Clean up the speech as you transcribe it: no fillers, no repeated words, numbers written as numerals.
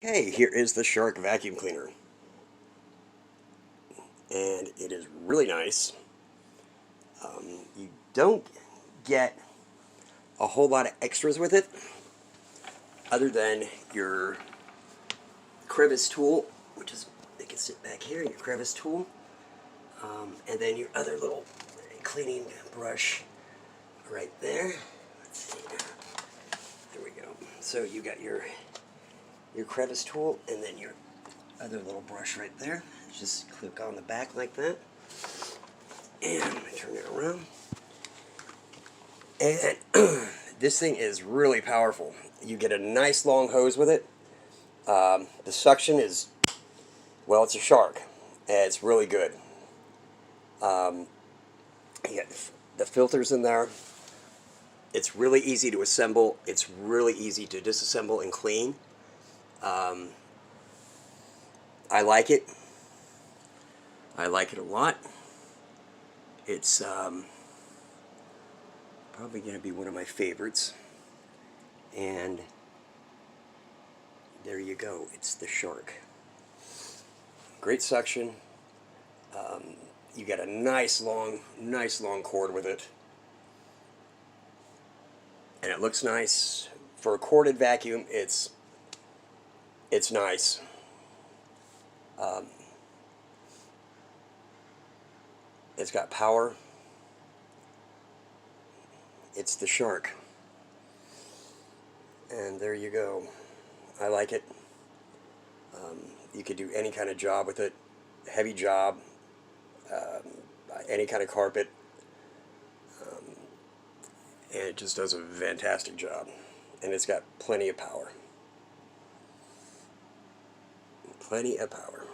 Hey, here is the Shark vacuum cleaner, and it is really nice. You don't get a whole lot of extras with it other than your crevice tool, which is, they can sit back here, your crevice tool, and then your other little cleaning brush right there. Let's see, there we go. So you got your crevice tool and then your other little brush right there. Just click on the back like that, and turn it around. And this thing is really powerful. You get a nice long hose with it. The suction is, well, it's a Shark. And it's really good. You got the filters in there. It's really easy to assemble. It's really easy to disassemble and clean. I like it. I like it a lot. It's probably going to be one of my favorites. And there you go. It's the Shark. Great suction. You get a nice long cord with it. And it looks nice. For a corded vacuum, it's nice. It's got power. It's the Shark. And there you go. I like it. You could do any kind of job with it. Heavy job. Any kind of carpet. And it just does a fantastic job. And it's got plenty of power. Plenty of power.